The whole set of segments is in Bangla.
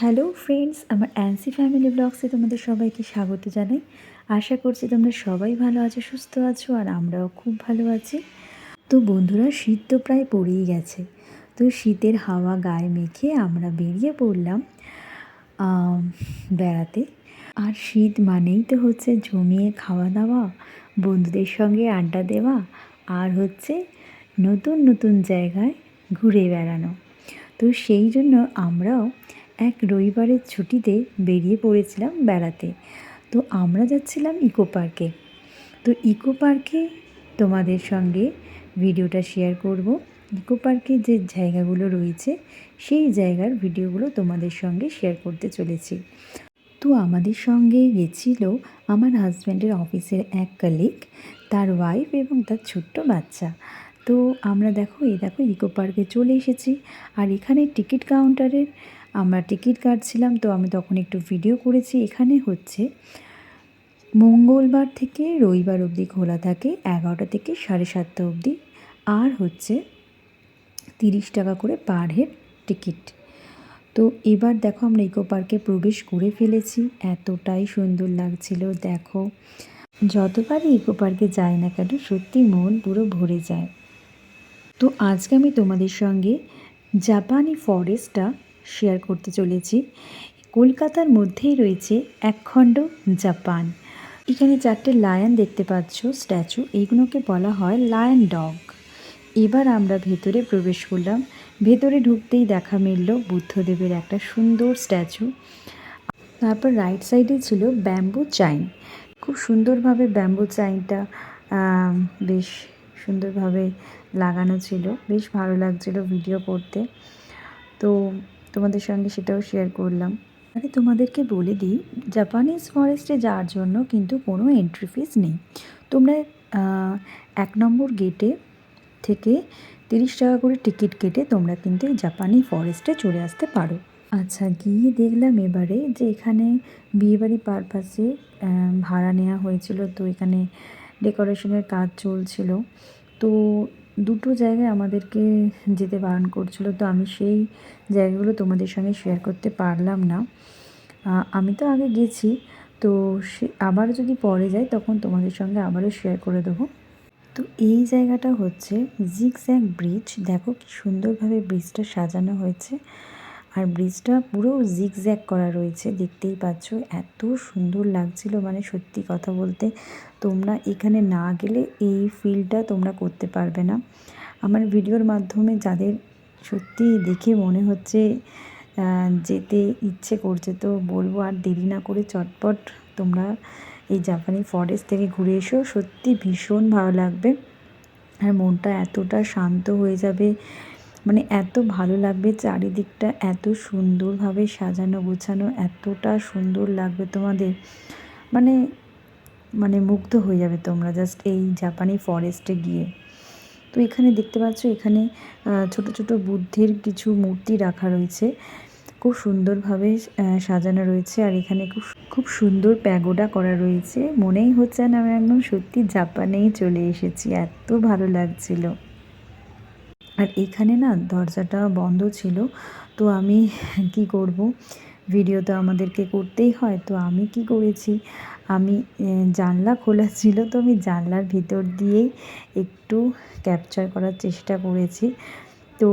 হ্যালো ফ্রেন্ডস, আমার অ্যান্সি ফ্যামিলি ব্লগসে তোমাদের সবাইকে স্বাগত জানাই। আশা করছি তোমরা সবাই ভালো আছো, সুস্থ আছো, আর আমরাও খুব ভালো আছি। তো বন্ধুরা, শীত তো প্রায় পড়েই গেছে। তো শীতের হাওয়া গায়ে মেখে আমরা বেরিয়ে পড়লাম বেড়াতে। আর শীত মানেই তো হচ্ছে জমিয়ে খাওয়া দাওয়া, বন্ধুদের সঙ্গে আড্ডা দেওয়া, আর হচ্ছে নতুন নতুন জায়গায় ঘুরে বেড়ানো। তো সেই জন্য আমরাও এক রবিবারের ছুটিতে বেরিয়ে পড়েছিলাম বেড়াতে। তো আমরা যাচ্ছিলাম ইকো পার্কে। তো ইকো পার্কে তোমাদের সঙ্গে ভিডিওটা শেয়ার করব। ইকো পার্কে যে জায়গাগুলো রয়েছে সেই জায়গার ভিডিওগুলো তোমাদের সঙ্গে শেয়ার করতে চলেছি। তো আমাদের সঙ্গে গেছিল আমার হাজব্যান্ডের অফিসের এক কলিগ, তার ওয়াইফ এবং তার ছোট্ট বাচ্চা। তো আমরা দেখো ইকো পার্কে চলে এসেছি। আর এখানে টিকিট কাউন্টারের আমরা টিকিট কাটছিলাম। তো আমি তখন একটু ভিডিও করেছি। এখানে হচ্ছে মঙ্গলবার থেকে রবিবার অবধি খোলা থাকে, 11টা থেকে 7:30 অবধি। আর হচ্ছে 30 টাকা করে পার হেড টিকিট। তো এবার দেখো আমরা ইকো পার্কে প্রবেশ করে ফেলেছি। এতটাই সুন্দর লাগছিল, দেখো যতবারই ইকো পার্কে যাই না কেন সত্যি মন পুরো ভরে যায়। তো আজকে আমি তোমাদের সঙ্গে জাপানি ফরেস্টটা শেয়ার করতে চলেছি। কলকাতার মধ্যেই রয়েছে একখণ্ড জাপান। এখানে 4টে লায়ন দেখতে পাচ্ছ, স্ট্যাচু, এইগুলোকে বলা হয় লায়ন ডগ। এবার আমরা ভেতরে প্রবেশ করলাম। ভেতরে ঢুকতেই দেখা মিলল বুদ্ধদেবের একটা সুন্দর স্ট্যাচু। তারপর রাইট সাইডে ছিল ব্যাম্বু চাইন। খুব সুন্দরভাবে ব্যাম্বু চাইনটা বেশ সুন্দরভাবে লাগানো ছিল, বেশ ভালো লাগছিল ভিডিও করতে। তো তোমাদের সঙ্গে সেটাও শেয়ার করলাম। আরে তোমাদেরকে বলে দিই, জাপানিজ ফরেস্টে যাওয়ার জন্য কিন্তু কোনো এন্ট্রি ফিস নেই। তোমরা 1 নম্বর গেটে থেকে 30 টাকা করে টিকিট কেটে তোমরা কিন্তু এই জাপানি ফরেস্টে চলে আসতে পারো। আচ্ছা, গিয়ে দেখলাম এবারে যে এখানে বিয়েবাড়ি পারপাসে ভাড়া নেওয়া হয়েছিল। তো এখানে ডেকোরেশনের কাজ চলছিল। তো দুটো জায়গায় আমাদেরকে যেতে বারণ করছিল। তো আমি সেই জায়গাগুলো তোমাদের সঙ্গে শেয়ার করতে পারলাম না। আমি তো আগে গেছি, তো সে আবার যদি পরে যাই তখন তোমাদের সঙ্গে আবারও শেয়ার করে দেবো। তো এই জায়গাটা হচ্ছে জিগজ্যাগ ব্রিজ। দেখো কি সুন্দরভাবে ব্রিজটা সাজানো হয়েছে। আর ব্রিজটা পুরো জিগজ্যাগ করা রয়েছে, দেখতেই পাচ্ছ। এত সুন্দর লাগছিল, মানে সত্যি কথা বলতে তোমরা এখানে না গেলে এই ফিলটা তোমরা করতে পারবে না। আমার ভিডিওর মাধ্যমে যাদের সত্যি দেখে মনে হচ্ছে যেতে ইচ্ছে করছে, তো বলবো আর দেরি না করে চটপট তোমরা এই জাপানি ফরেস্ট থেকে ঘুরে এসো। সত্যি ভীষণ ভালো লাগবে, আর মনটা এতটা শান্ত হয়ে যাবে, মানে এত ভালো লাগবে। চারিদিকটা এত সুন্দরভাবে সাজানো গোছানো, এতটা সুন্দর লাগবে তোমাদের, মানে মানে মুগ্ধ হয়ে যাবে তোমরা জাস্ট এই জাপানি ফরেস্টে গিয়ে। তো এখানে দেখতে পাচ্ছ, এখানে ছোট ছোট বুদ্ধের কিছু মূর্তি রাখা রয়েছে, খুব সুন্দরভাবে সাজানো রয়েছে। আর এখানে খুব খুব সুন্দর প্যাগোডা করা রয়েছে। মনেই হচ্ছে না আমি একদম সত্যি জাপানেই চলে এসেছি, এত ভালো লাগছিল। আর এখানে না দরজাটা বন্ধ ছিল। তো আমি কি করব, ভিডিও তো আমাদেরকে করতেই হয়। তো আমি কি করেছি, আমি জানলা খোলা ছিল, তো আমি জানলার ভিতর দিয়েই একটু ক্যাপচার করার চেষ্টা করেছি। তো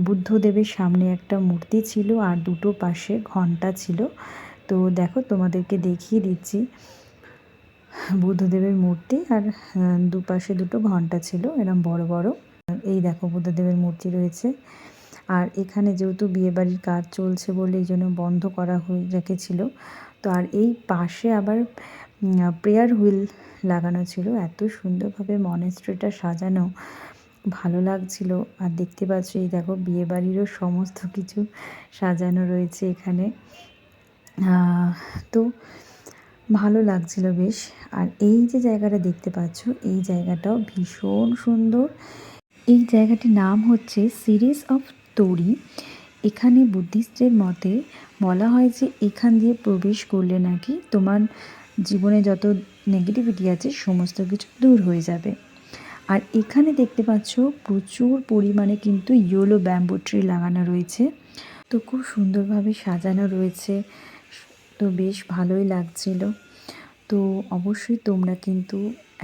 বুদ্ধদেবের সামনে একটা মূর্তি ছিল, আর দুটো পাশে ঘণ্টা ছিল। তো দেখো তোমাদেরকে দেখিয়ে দিচ্ছি বুদ্ধদেবের মূর্তি, আর দুপাশে দুটো ঘণ্টা ছিল এরম বড় বড়। এই দেখো বুদ্ধদেবের মূর্তি রয়েছে। আর এখানে যেহেতু বিয়েবাড়ির কাজ চলছে বলে এই জন্য বন্ধ করা হয়ে রেখেছিল। তো আর এই পাশে আবার প্রেয়ার হুইল লাগানো ছিল। এত সুন্দরভাবে মনেস্ট্রিটা সাজানো, ভালো লাগছিল। আর দেখতে পাচ্ছ এই দেখো বিয়েবাড়িরও সমস্ত কিছু সাজানো রয়েছে এখানে। তো ভালো লাগছিল বেশ। আর এই যে জায়গাটা দেখতে পাচ্ছ, এই জায়গাটাও ভীষণ সুন্দর। এই জায়গাটির নাম হচ্ছে সিরিজ অফ তোরি। এখানে বুদ্ধিস্টদের মতে বলা হয় যে এখান দিয়ে প্রবেশ করলে নাকি তোমার জীবনে যত নেগেটিভিটি আছে সমস্ত কিছু দূর হয়ে যাবে। আর এখানে দেখতে পাচ্ছ প্রচুর পরিমাণে কিন্তু ইয়েলো ব্যাম্বু ট্রি লাগানো রয়েছে। তো খুব সুন্দরভাবে সাজানো রয়েছে, তো বেশ ভালোই লাগছিল। তো অবশ্যই তোমরা কিন্তু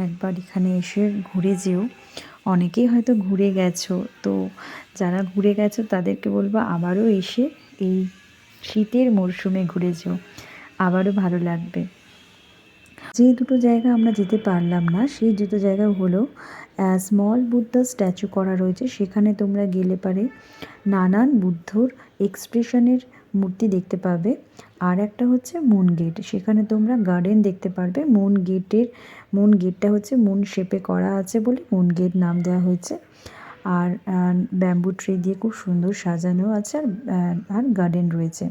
একবার এখানে এসে ঘুরে যেও। অনেকেই হয়তো ঘুরে গেছো, তো যারা ঘুরে গেছো তাদেরকে বলবো আবারও এসে এই শীতের মরশুমে ঘুরে যেও, আবারও ভালো লাগবে। যে দুটো জায়গা আমরা যেতে পারলাম না, সেই দুটো জায়গা হলো স্মল বুদ্ধা স্ট্যাচু করা রয়েছে, সেখানে তোমরা গেলে পারে নানান বুদ্ধর এক্সপ্রেশনের মূর্তি দেখতে পাবে। আর একটা হচ্ছে মুন গেট, সেখানে তোমরা গার্ডেন দেখতে পারবে। মুন গেটটা হচ্ছে মুন শেপে করা আছে বলে মুন গেট নাম দেওয়া হয়েছে। আর ব্যাম্বু ট্রি দিয়ে খুব সুন্দর সাজানো আছে, আর গার্ডেন রয়েছে।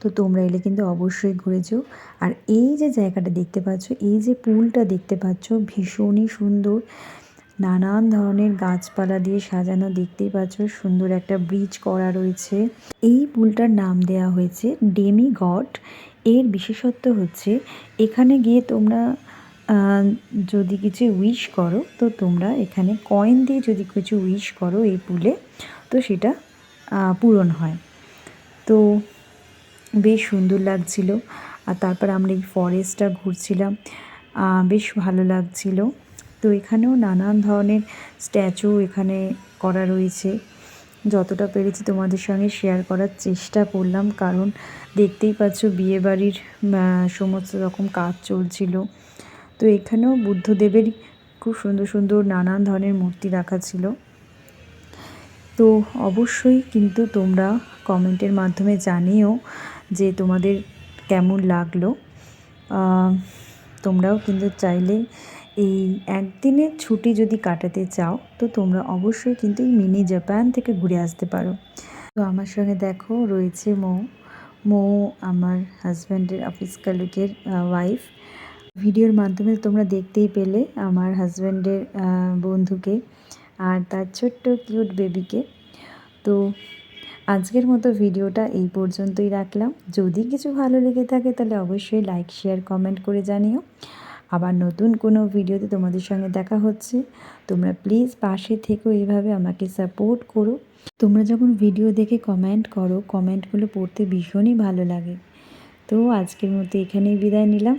তো তোমরা এলে কিন্তু অবশ্যই ঘুরে যেও। আর এই যে জায়গাটা দেখতে পাচ্ছ, এই যে পুলটা দেখতে পাচ্ছ, ভীষণই সুন্দর, নানান ধরনের গাছপালা দিয়ে সাজানো, দেখতেই পাচ্ছ সুন্দর একটা ব্রিজ করা রয়েছে। এই পুলটার নাম দেওয়া হয়েছে ডেমি গড। এর বিশেষত্ব হচ্ছে এখানে গিয়ে তোমরা যদি কিছু উইশ করো, তো তোমরা এখানে কয়েন দিয়ে যদি কিছু উইশ করো এই পুলে, তো সেটা পূরণ হয়। তো বেশ সুন্দর লাগছিল। আর তারপর আমরা এই ফরেস্টটা ঘুরছিলাম, বেশ ভালো লাগছিল। তো এখানেও নানান ধরনের স্ট্যাচু এখানে করা রয়েছে, যতটা পেরেছি তোমাদের সঙ্গে শেয়ার করার চেষ্টা করলাম, কারণ দেখতেই পাচ্ছ বিয়েবাড়ির সমস্ত রকম কাজ চলছিল। তো এখানেও বুদ্ধদেবেরই খুব সুন্দর সুন্দর নানান ধরনের মূর্তি রাখা ছিল। তো অবশ্যই কিন্তু তোমরা কমেন্টের মাধ্যমে জানিও যে তোমাদের কেমন লাগলো। তোমরাও কিন্তু চাইলে এই একদিনের ছুটি যদি কাটাতে চাও, তো তোমরা অবশ্যই কিন্তু এই মিনি জাপান থেকে ঘুরে আসতে পারো। তো আমার সঙ্গে দেখো রয়েছে মৌ আমার হাজব্যান্ডের অফিস কলিগের ওয়াইফ। ভিডিওর মাধ্যমে তোমরা দেখতেই পেলে আমার হাজব্যান্ডের বন্ধুকে আর তার ছোট্ট কিউট বেবিকে। তো আজকের মতো ভিডিওটা এই পর্যন্তই রাখলাম। যদি কিছু ভালো লেগে থাকে তাহলে অবশ্যই লাইক, শেয়ার, কমেন্ট করে জানিও। আবার নতুন কোনো ভিডিওতে তোমাদের সঙ্গে দেখা হচ্ছে। তোমরা প্লিজ পাশে থেকো, এইভাবে আমাকে সাপোর্ট করো। তোমরা যখন ভিডিও দেখে কমেন্ট করো, কমেন্টগুলো পড়তে ভীষণই ভালো লাগে। তো আজকের মতো এখানেই বিদায় নিলাম।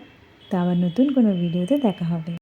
তো আবার নতুন কোনো ভিডিওতে দেখা হবে।